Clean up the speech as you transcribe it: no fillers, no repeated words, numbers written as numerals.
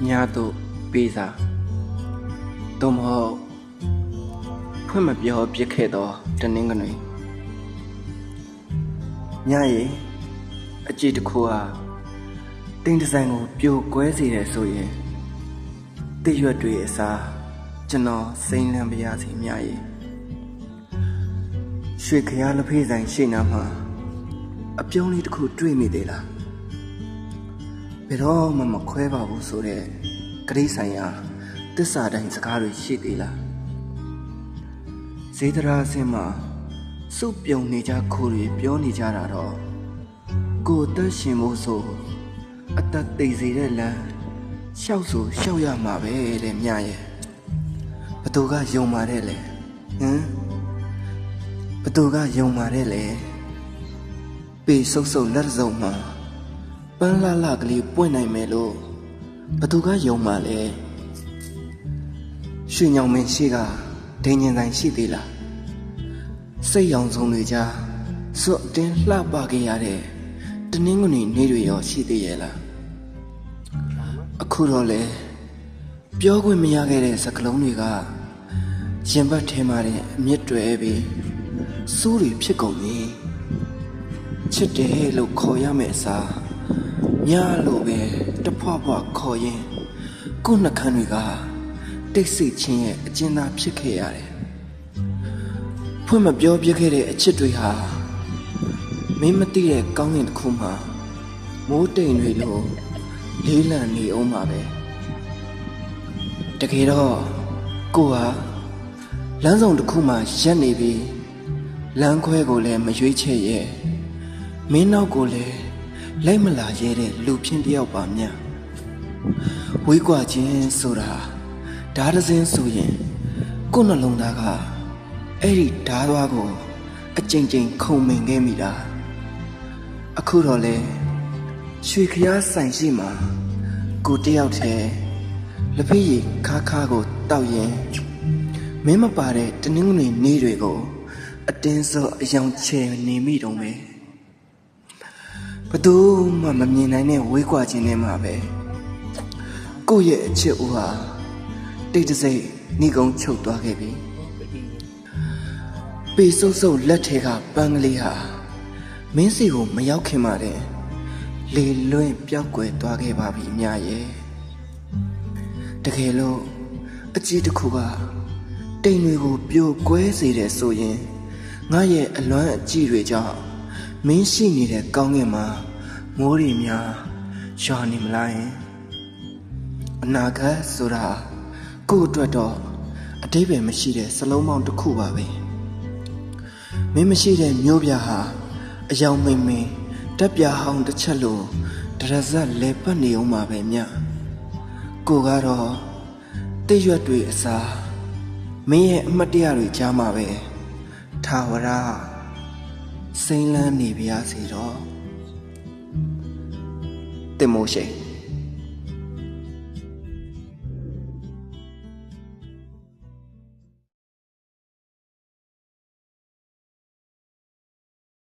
ညာတို့ပေးစာသို့မဟုတ်ဖွင့်မပြောပြစ်ခဲ့သောတနင်္ဂနွေညရေအကြည့်တစ်ခုဟာတင်းဒီဇိုင်းကိုပြိုကွဲစေတယ်ဆိုရင်တိရွက်တွေအစားကျွန်တော်စိမ့်လန်းပြရစီမြရေရွှေခရလက်ဖေးဆိုင်ရှေ့နားမှာအပြုံးလေးတစ်ခုတွေ့မိသေးလားဘယ်တော့မှမခွဲပါဘူးဆိုတဲ့ဂရိဆိုင်ရာတစ္ဆာတိုင်းစကားတွေရှိသေးလားဇေဒရာစင်မှာစုပြုံနေကြခိုးတွေပြောနေကြတာတော့ကိုအသက်ရှင်ဖို့ဆိုအသက်သိစေတဲ့လမ်းရှောက်ဆိုရှောက်ရမှာပဲတဲ့မြရဲ့ဘသူကယုံမာတဲ့လေဘသူကယုံမာတဲ့လေပေဆုပ်ဆုပ်လက်စုံမှာပန်းလှလှကလေးပွင့်နိုင်မယ်လို့ဘသူကယုံမာလဲရွှေညောင်မင်းရှိကဒိန်ညင်ဆိုင်ရှိသေးလားစိတ်ရောင်ဆုံးတွေကြားစွတ်တင်းလှပခဲ့ရတဲ့တနင်္ဂနွေနေ့တွေရောရှိသေးရဲ့လားအခုတော့လေပြောခွင့်မရခဲ့တဲ့စကားလုံးတွေကရင်ဘတ်ထဲမှာတဲ့အမြင့်တွယ်ပြီးစိုးတွေဖြစ်ကုန်ပြီချစ်တယ်လို့ခေါ်ရမယ့်အစားညလို့ပဲတဖွားဖွားခေါ်ရင်ကိုယ်နှခမ်းတွေကတိတ်ဆိတ်ခြင်းရဲ့အကျဉ်းသားဖြစ်ခဲ့ရတယ်ဖွင့်မပြောပြခဲ့တဲ့အချစ်တွေဟာမင်းမသိတဲ့ကောင်းကင်တစ်ခုမှာမိုးတိမ်တွေလိုလေးလံနေအောင်ပါပဲတကယ်တော့ကိုဟာလမ်းဆောင်တစ်ခုမှာရက်နေပြီးလမ်းခွဲကိုလည်းမရွေးချယ်ရဲ့မင်းနောက်ကိုလည်းလိုက်မလာရဲတဲ့လူဖြင့်တယောက်ပါမြဝေးကွာခြင်းဆိုတာဓာတ်စင်းဆိုရင်ကိုယ်နှလုံးသားကအဲ့ဒီဓာတ်သွားကိုအကြိမ်ကြိမ်ခုန်မိန်ခဲ့မိတာအခုတော့လေရွှေခရဆိုင်ရှိမှာကိုတယောက်တည်းလက်ဖက်ရည်ခါခါကိုတောက်ရင်မင်းမပါတဲ့တနင်္ဂနွေနေ့တွေကိုအတင်းစောအယောင်ချယ်နေမိတော့မယ်ဘသူမှမမြင်နိုင်တဲ့ဝေးကွာခြင်းနဲ့မှာပဲကိုယ့်ရဲ့အချစ်ဦးဟာတိတ်တဆိတ်နှီးကုန်းချုပ်သွားခဲ့ပြီပေဆုပ်ဆုပ်လက်ထဲကပန်းကလေးဟာမင်းစီကိုမရောက်ခင်မှတဲ့လေလွင့်ပြောက်ကွယ်သွားခဲ့ပါပြီအများရဲ့တကယ်လို့အကြည့်တစ်ခုကတိမ်တွေကိုပြိုကွဲစေတယ်ဆိုရင်ငါရဲ့အလွမ်းအကြည့်တွေကြောင့်မင်းရှိနေတဲ့ကောင်းကင်မှာမိုးရီများရွာနေမလားယင်အနာဂတ်ဆိုတာကိုယ့်အတွက်တော့အတိတ်ပဲမရှိတဲ့စလုံးပေါင်းတစ်ခုပါပဲမင်းမရှိတဲ့မျိုးပြဟာအယောင်မိန်မိန်တက်ပြဟောင်းတစ်ချက်လိုဒရဇက်လဲပတ်နေအောင်ပါပဲမြကိုကတော့တိတ်ရွက်တွေအစားမင်းရဲ့အမှတ်တရတွေကြားမှာပဲထာဝရစိမ့်လန်းနေပါစေတော့တင်မို့ရှိ